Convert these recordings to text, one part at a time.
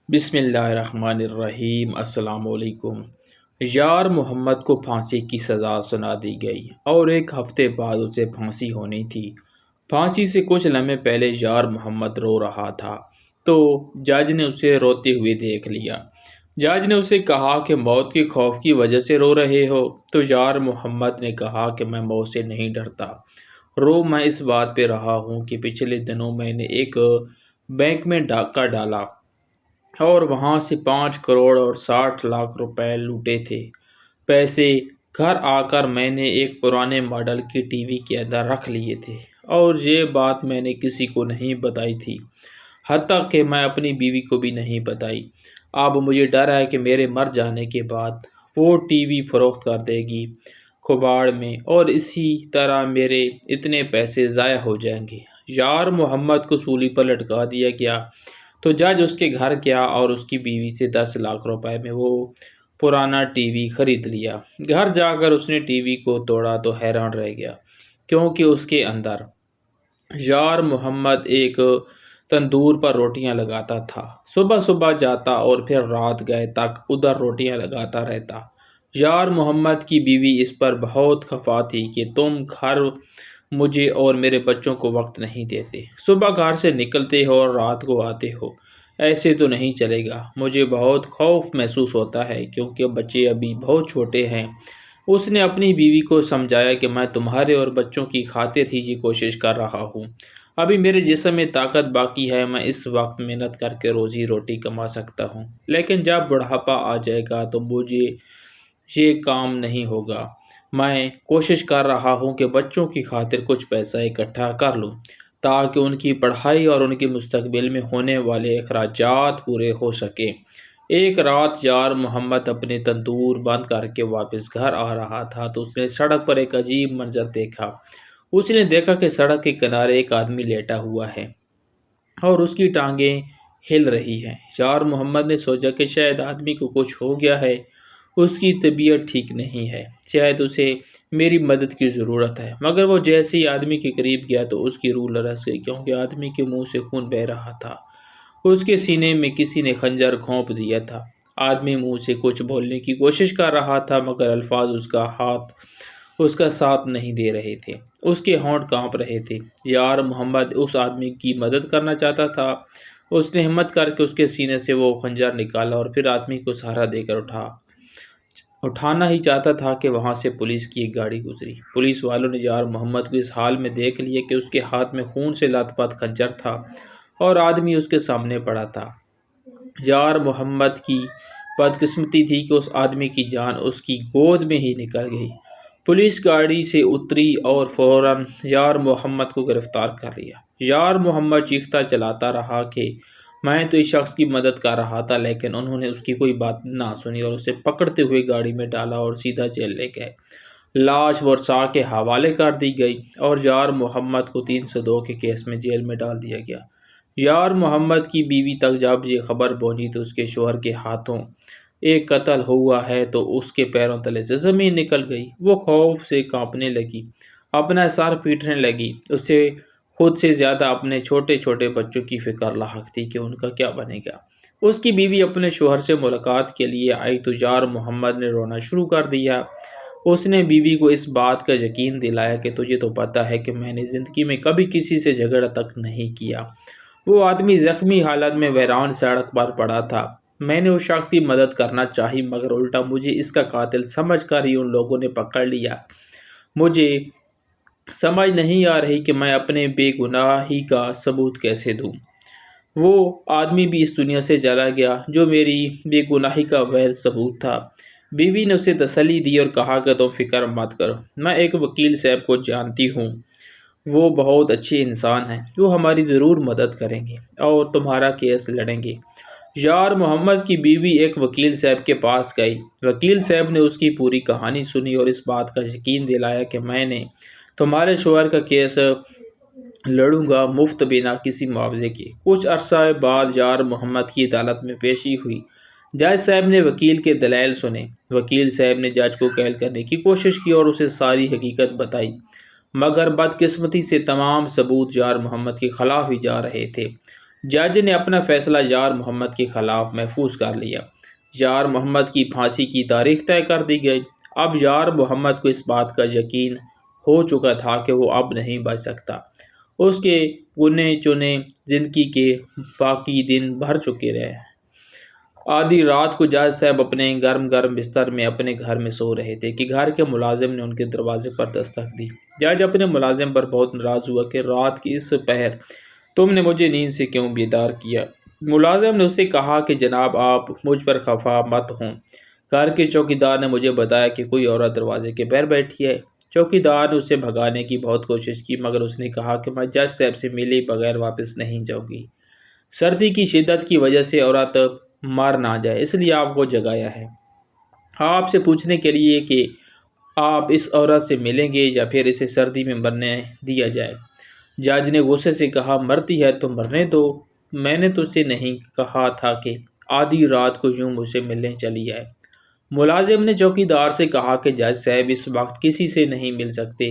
بسم اللہ الرحمن الرحیم۔ السلام علیکم۔ یار محمد کو پھانسی کی سزا سنا دی گئی اور ایک ہفتے بعد اسے پھانسی ہونی تھی۔ پھانسی سے کچھ لمحے پہلے یار محمد رو رہا تھا تو جج نے اسے روتے ہوئے دیکھ لیا۔ جج نے اسے کہا کہ موت کے خوف کی وجہ سے رو رہے ہو؟ تو یار محمد نے کہا کہ میں موت سے نہیں ڈرتا، میں اس بات پہ رہا ہوں کہ پچھلے دنوں میں نے ایک بینک میں ڈاکہ ڈالا اور وہاں سے 5 کروڑ اور 60 لاکھ روپے لوٹے تھے۔ پیسے گھر آ کر میں نے ایک پرانے ماڈل کی ٹی وی کے اندر رکھ لیے تھے اور یہ بات میں نے کسی کو نہیں بتائی تھی، حتیٰ کہ میں اپنی بیوی کو بھی نہیں بتائی۔ اب مجھے ڈر ہے کہ میرے مر جانے کے بعد وہ ٹی وی فروخت کر دے گی کباڑ میں اور اسی طرح میرے اتنے پیسے ضائع ہو جائیں گے۔ یار محمد کو سولی پر لٹکا دیا گیا تو جج اس کے گھر گیا اور اس کی بیوی سے 10 لاکھ روپے میں وہ پرانا ٹی وی خرید لیا۔ گھر جا کر اس نے ٹی وی کو توڑا تو حیران رہ گیا، کیونکہ اس کے اندر یار محمد ایک تندور پر روٹیاں لگاتا تھا۔ صبح صبح جاتا اور پھر رات گئے تک ادھر روٹیاں لگاتا رہتا۔ یار محمد کی بیوی اس پر بہت خفا تھی کہ تم گھر مجھے اور میرے بچوں کو وقت نہیں دیتے، صبح گھر سے نکلتے ہو اور رات کو آتے ہو، ایسے تو نہیں چلے گا۔ مجھے بہت خوف محسوس ہوتا ہے کیونکہ بچے ابھی بہت چھوٹے ہیں۔ اس نے اپنی بیوی کو سمجھایا کہ میں تمہارے اور بچوں کی خاطر ہی یہ کوشش کر رہا ہوں، ابھی میرے جسم میں طاقت باقی ہے، میں اس وقت محنت کر کے روزی روٹی کما سکتا ہوں، لیکن جب بڑھاپا آ جائے گا تو مجھے یہ کام نہیں ہوگا۔ میں کوشش کر رہا ہوں کہ بچوں کی خاطر کچھ پیسہ اکٹھا کر لوں تاکہ ان کی پڑھائی اور ان کے مستقبل میں ہونے والے اخراجات پورے ہو سکیں۔ ایک رات یار محمد اپنے تندور بند کر کے واپس گھر آ رہا تھا تو اس نے سڑک پر ایک عجیب منظر دیکھا۔ اس نے دیکھا کہ سڑک کے کنارے ایک آدمی لیٹا ہوا ہے اور اس کی ٹانگیں ہل رہی ہیں۔ یار محمد نے سوچا کہ شاید آدمی کو کچھ ہو گیا ہے، اس کی طبیعت ٹھیک نہیں ہے، شاید اسے میری مدد کی ضرورت ہے۔ مگر وہ جیسے ہی آدمی کے قریب گیا تو اس کی روح لرز گئی، کیونکہ آدمی کے منہ سے خون بہہ رہا تھا۔ اس کے سینے میں کسی نے خنجر گھونپ دیا تھا۔ آدمی منہ سے کچھ بولنے کی کوشش کر رہا تھا مگر الفاظ اس کا ساتھ نہیں دے رہے تھے، اس کے ہونٹ کانپ رہے تھے۔ یار محمد اس آدمی کی مدد کرنا چاہتا تھا۔ اس نے ہمت کر کے اس کے سینے سے وہ خنجر نکالا اور پھر آدمی کو سہارا دے کر اٹھانا ہی چاہتا تھا کہ وہاں سے پولیس کی ایک گاڑی گزری۔ پولیس والوں نے یار محمد کو اس حال میں دیکھ لیا کہ اس کے ہاتھ میں خون سے لت پت خنجر تھا اور آدمی اس کے سامنے پڑا تھا۔ یار محمد کی بدقسمتی تھی کہ اس آدمی کی جان اس کی گود میں ہی نکل گئی۔ پولیس گاڑی سے اتری اور فوراً یار محمد کو گرفتار کر لیا۔ یار محمد چیختا چلاتا رہا کہ میں تو اس شخص کی مدد کر رہا تھا، لیکن انہوں نے اس کی کوئی بات نہ سنی اور اسے پکڑتے ہوئے گاڑی میں ڈالا اور سیدھا جیل لے گئے۔ لاش ورثاء کے حوالے کر دی گئی اور یار محمد کو 302 کے کیس میں جیل میں ڈال دیا گیا۔ یار محمد کی بیوی تک جب یہ خبر پہنچی تو اس کے شوہر کے ہاتھوں ایک قتل ہوا ہے تو اس کے پیروں تلے سے زمین نکل گئی۔ وہ خوف سے کانپنے لگی، اپنا سر پیٹنے لگی۔ اسے خود سے زیادہ اپنے چھوٹے چھوٹے بچوں کی فکر لاحق تھی کہ ان کا کیا بنے گا۔ اس کی بیوی اپنے شوہر سے ملاقات کے لیے آئی تو یار محمد نے رونا شروع کر دیا۔ اس نے بیوی کو اس بات کا یقین دلایا کہ تجھے تو پتہ ہے کہ میں نے زندگی میں کبھی کسی سے جھگڑا تک نہیں کیا۔ وہ آدمی زخمی حالت میں ویران سڑک پر پڑا تھا، میں نے اس شخص کی مدد کرنا چاہی مگر الٹا مجھے اس کا قاتل سمجھ کر ہی ان لوگوں نے پکڑ لیا۔ مجھے سمجھ نہیں آ رہی کہ میں اپنے بے گناہی کا ثبوت کیسے دوں۔ وہ آدمی بھی اس دنیا سے چلا گیا جو میری بے گناہی کا وحید ثبوت تھا۔ بیوی نے اسے تسلی دی اور کہا کہ تم فکر مت کرو، میں ایک وکیل صاحب کو جانتی ہوں، وہ بہت اچھے انسان ہیں، وہ ہماری ضرور مدد کریں گے اور تمہارا کیس لڑیں گے۔ یار محمد کی بیوی ایک وکیل صاحب کے پاس گئی۔ وکیل صاحب نے اس کی پوری کہانی سنی اور اس بات کا یقین دلایا کہ میں نے تمہارے شوہر کا کیس لڑوں گا مفت بنا کسی معاوضے کے۔ کچھ عرصہ بعد یار محمد کی عدالت میں پیشی ہوئی۔ جج صاحب نے وکیل کے دلائل سنے۔ وکیل صاحب نے جج کو قائل کرنے کی کوشش کی اور اسے ساری حقیقت بتائی مگر بدقسمتی سے تمام ثبوت یار محمد کے خلاف ہی جا رہے تھے۔ جج نے اپنا فیصلہ یار محمد کے خلاف محفوظ کر لیا۔ یار محمد کی پھانسی کی تاریخ طے کر دی گئی۔ اب یار محمد کو اس بات کا یقین ہو چکا تھا کہ وہ اب نہیں بچ سکتا۔ اس کے گنے چنے زندگی کے باقی دن بھر چکے رہے۔ آدھی رات کو جج صاحب اپنے گرم گرم بستر میں اپنے گھر میں سو رہے تھے کہ گھر کے ملازم نے ان کے دروازے پر دستک دی۔ جج اپنے ملازم پر بہت ناراض ہوا کہ رات کی اس پہر تم نے مجھے نیند سے کیوں بیدار کیا۔ ملازم نے اسے کہا کہ جناب آپ مجھ پر خفا مت ہوں، گھر کے چوکیدار نے مجھے بتایا کہ کوئی عورت دروازے کے باہر بیٹھی ہے۔ چوکیدار نے اسے بھگانے کی بہت کوشش کی مگر اس نے کہا کہ میں جج صاحب سے ملے بغیر واپس نہیں جاؤں گی۔ سردی کی شدت کی وجہ سے عورت مر نہ جائے اس لیے آپ کو جگایا ہے، آپ سے پوچھنے کے لیے کہ آپ اس عورت سے ملیں گے یا پھر اسے سردی میں مرنے دیا جائے۔ جج نے غصے سے کہا مرتی ہے تو مرنے دو، میں نے تجھ سے نہیں کہا تھا کہ آدھی رات کو یوں مجھ سے ملنے چلی جائے۔ ملازم نے چوکیدار سے کہا کہ جج صاحب اس وقت کسی سے نہیں مل سکتے،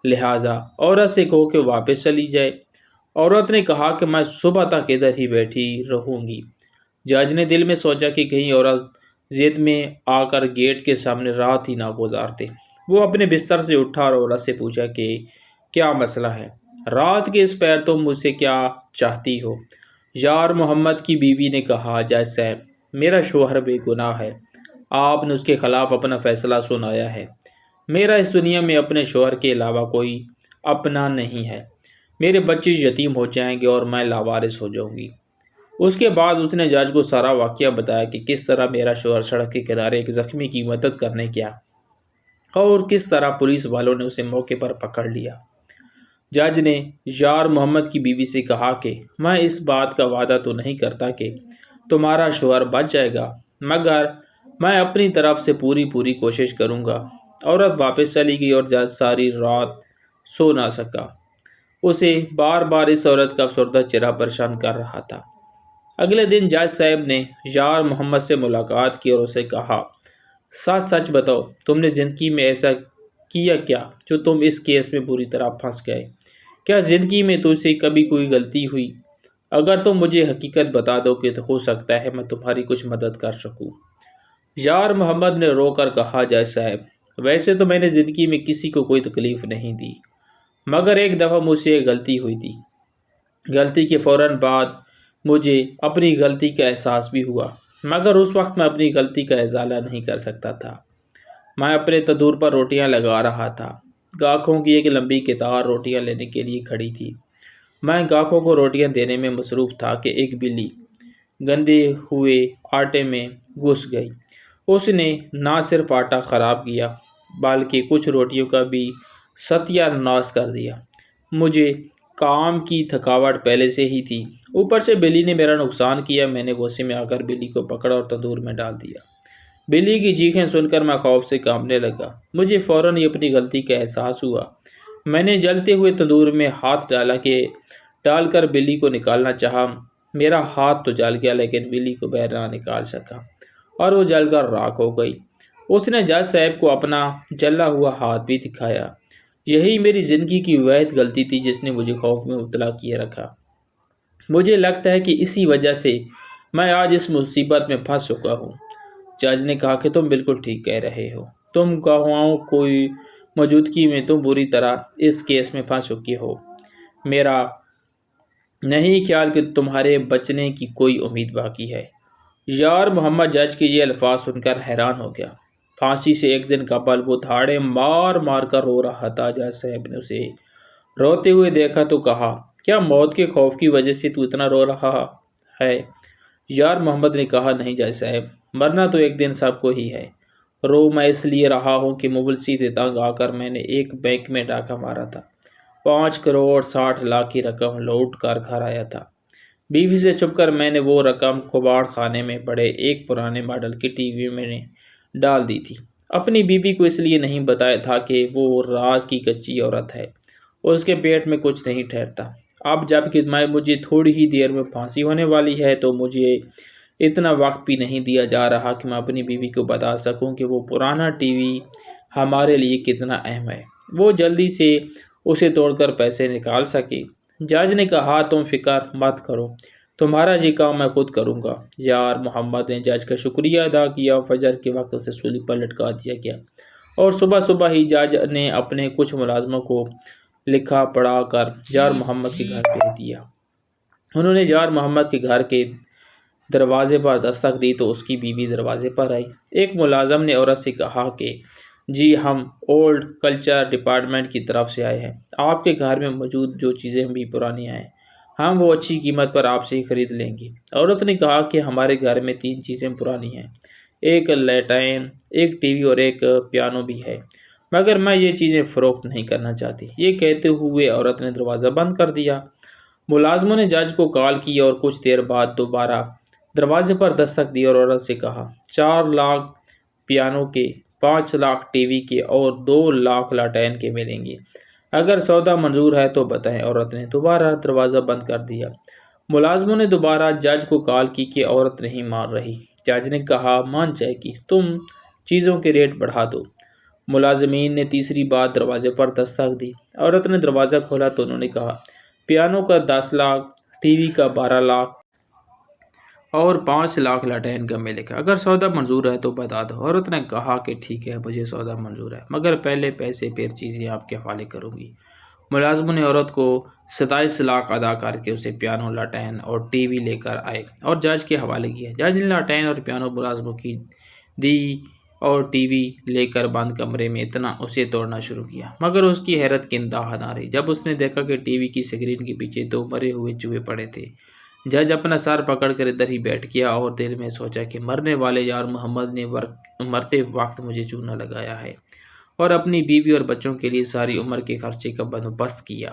لہٰذا عورت سے کہو کہ واپس چلی جائے۔ عورت نے کہا کہ میں صبح تک ادھر ہی بیٹھی رہوں گی۔ جج نے دل میں سوچا کہ کہیں عورت ضد میں آ کر گیٹ کے سامنے رات ہی نہ گزارتے۔ وہ اپنے بستر سے اٹھا اور عورت سے پوچھا کہ کیا مسئلہ ہے، رات کے اس پیر تم مجھ سے کیا چاہتی ہو؟ یار محمد کی بیوی نے کہا جج صاحب میرا شوہر بے گناہ ہے، آپ نے اس کے خلاف اپنا فیصلہ سنایا ہے۔ میرا اس دنیا میں اپنے شوہر کے علاوہ کوئی اپنا نہیں ہے، میرے بچے یتیم ہو جائیں گے اور میں لاوارث ہو جاؤں گی۔ اس کے بعد اس نے جج کو سارا واقعہ بتایا کہ کس طرح میرا شوہر سڑک کے کنارے ایک زخمی کی مدد کرنے گیا اور کس طرح پولیس والوں نے اسے موقع پر پکڑ لیا۔ جج نے یار محمد کی بیوی سے کہا کہ میں اس بات کا وعدہ تو نہیں کرتا کہ تمہارا شوہر بچ جائے گا، مگر میں اپنی طرف سے پوری کوشش کروں گا۔ عورت واپس چلی گئی اور جج ساری رات سو نہ سکا۔ اسے بار بار اس عورت کا افسردہ چہرہ پریشان کر رہا تھا۔ اگلے دن جج صاحب نے یار محمد سے ملاقات کی اور اسے کہا سچ سچ بتاؤ تم نے زندگی میں ایسا کیا کیا جو تم اس کیس میں بری طرح پھنس گئے؟ کیا زندگی میں تم سے کبھی کوئی غلطی ہوئی؟ اگر تم مجھے حقیقت بتا دو کہ ہو سکتا ہے میں تمہاری کچھ مدد کر سکوں۔ یار محمد نے رو کر کہا جج صاحب ویسے تو میں نے زندگی میں کسی کو کوئی تکلیف نہیں دی، مگر ایک دفعہ مجھ سے ایک غلطی ہوئی تھی۔ غلطی کے فوراً بعد مجھے اپنی غلطی کا احساس بھی ہوا، مگر اس وقت میں اپنی غلطی کا ازالہ نہیں کر سکتا تھا۔ میں اپنے تندور پر روٹیاں لگا رہا تھا، گاہکوں کی ایک لمبی قطار روٹیاں لینے کے لیے کھڑی تھی۔ میں گاہکوں کو روٹیاں دینے میں مصروف تھا کہ ایک بلی گندے ہوئے آٹے میں گھس گئی۔ اس نے نہ صرف آٹا خراب کیا بلکہ کچھ روٹیوں کا بھی ستیہ ناش کر دیا۔ مجھے کام کی تھکاوٹ پہلے سے ہی تھی، اوپر سے بلی نے میرا نقصان کیا۔ میں نے غصے میں آ کر بلی کو پکڑا اور تندور میں ڈال دیا۔ بلی کی چیخیں سن کر میں خوف سے کانپنے لگا۔ مجھے فوراً ہی اپنی غلطی کا احساس ہوا۔ میں نے جلتے ہوئے تندور میں ہاتھ ڈال کر بلی کو نکالنا چاہا۔ میرا ہاتھ تو جل گیا لیکن بلی کو باہر نہ نکال سکا اور وہ جل کر راکھ ہو گئی۔ اس نے جج صاحب کو اپنا جلا ہوا ہاتھ بھی دکھایا۔ یہی میری زندگی کی واحد غلطی تھی جس نے مجھے خوف میں مبتلا کیے رکھا۔ مجھے لگتا ہے کہ اسی وجہ سے میں آج اس مصیبت میں پھنس چکا ہوں۔ جج نے کہا کہ تم بالکل ٹھیک کہہ رہے ہو، تم گواہوں کی موجودگی میں تم بری طرح اس کیس میں پھنس چکے ہو۔ میرا نہیں خیال کہ تمہارے بچنے کی کوئی امید باقی ہے۔ یار محمد جج کے یہ الفاظ سن کر حیران ہو گیا۔ پھانسی سے ایک دن قبل وہ دھاڑے مار مار کر رو رہا تھا۔ جج صاحب نے اسے روتے ہوئے دیکھا تو کہا کیا موت کے خوف کی وجہ سے تو اتنا رو رہا ہے؟ یار محمد نے کہا نہیں جج صاحب، مرنا تو ایک دن سب کو ہی ہے۔ رو میں اس لیے رہا ہوں کہ مفلسی سے تنگ آ کر میں نے ایک بینک میں ڈاکہ مارا تھا، 5 کروڑ 60 لاکھ کی رقم لوٹ کر گھر آیا تھا۔ بیوی سے چھپ کر میں نے وہ رقم کباڑ خانے میں پڑے ایک پرانے ماڈل کی ٹی وی میں نے ڈال دی تھی۔ اپنی بیوی کو اس لیے نہیں بتایا تھا کہ وہ راز کی کچی عورت ہے، اس کے پیٹ میں کچھ نہیں ٹھہرتا۔ اب جب کہ مجھے تھوڑی ہی دیر میں پھانسی ہونے والی ہے تو مجھے اتنا وقت بھی نہیں دیا جا رہا کہ میں اپنی بیوی کو بتا سکوں کہ وہ پرانا ٹی وی ہمارے لیے کتنا اہم ہے، وہ جلدی سے اسے توڑ کر پیسے نکال سکے۔ جج نے کہا تم فکر مت کرو، تمہارا یہ کام میں خود کروں گا۔ یار محمد نے جج کا شکریہ ادا کیا۔ فجر کے وقت اسے سولی پر لٹکا دیا گیا اور صبح صبح ہی جج نے اپنے کچھ ملازموں کو لکھا پڑھا کر یار محمد کے گھر بھیج دیا۔ انہوں نے یار محمد کے گھر کے دروازے پر دستک دی تو اس کی بیوی دروازے پر آئی۔ ایک ملازم نے عورت سے کہا کہ جی ہم اولڈ کلچر ڈپارٹمنٹ کی طرف سے آئے ہیں، آپ کے گھر میں موجود جو چیزیں بھی پرانی ہیں ہم وہ اچھی قیمت پر آپ سے ہی خرید لیں گے۔ عورت نے کہا کہ ہمارے گھر میں 3 چیزیں پرانی ہیں، ایک لیٹرین، ایک ٹی وی اور ایک پیانو بھی ہے، مگر میں یہ چیزیں فروخت نہیں کرنا چاہتی۔ یہ کہتے ہوئے عورت نے دروازہ بند کر دیا۔ ملازموں نے جج کو کال کی اور کچھ دیر بعد دوبارہ دروازے پر دستک دی اور عورت سے کہا 4 لاکھ پیانو کے، 5 لاکھ ٹی وی کے اور 2 لاکھ لاٹین کے ملیں گے، اگر سودا منظور ہے تو بتائیں۔ عورت نے دوبارہ دروازہ بند کر دیا۔ ملازموں نے دوبارہ جج کو کال کی کہ عورت نہیں مان رہی۔ جج نے کہا مان جائے گی، تم چیزوں کے ریٹ بڑھا دو۔ ملازمین نے تیسری بار دروازے پر دستک دی۔ عورت نے دروازہ کھولا تو انہوں نے کہا پیانو کا 10 لاکھ، ٹی وی کا 12 لاکھ اور 5 لاکھ لاٹین کا ملے گا، اگر سودا منظور ہے تو بتا دو۔ عورت نے کہا کہ ٹھیک ہے مجھے سودا منظور ہے، مگر پہلے پیسے پھر چیزیں آپ کے حوالے کروں گی۔ ملازموں نے عورت کو 27 لاکھ ادا کر کے اسے پیانو، لاٹین اور ٹی وی لے کر آئے اور جج کے حوالے کیا۔ جج نے لاٹین اور پیانو ملازموں کی دی اور ٹی وی لے کر بند کمرے میں اسے توڑنا شروع کیا، مگر اس کی حیرت کی انتہا نہ رہی جب اس نے دیکھا کہ ٹی وی کی اسکرین کے پیچھے 2 مرے ہوئے چوہے پڑے تھے۔ جج اپنا سر پکڑ کر ادھر ہی بیٹھ گیا اور دل میں سوچا کہ مرنے والے یار محمد نے مرتے وقت مجھے چونا لگایا ہے اور اپنی بیوی اور بچوں کے لیے ساری عمر کے خرچے کا بندوبست کیا۔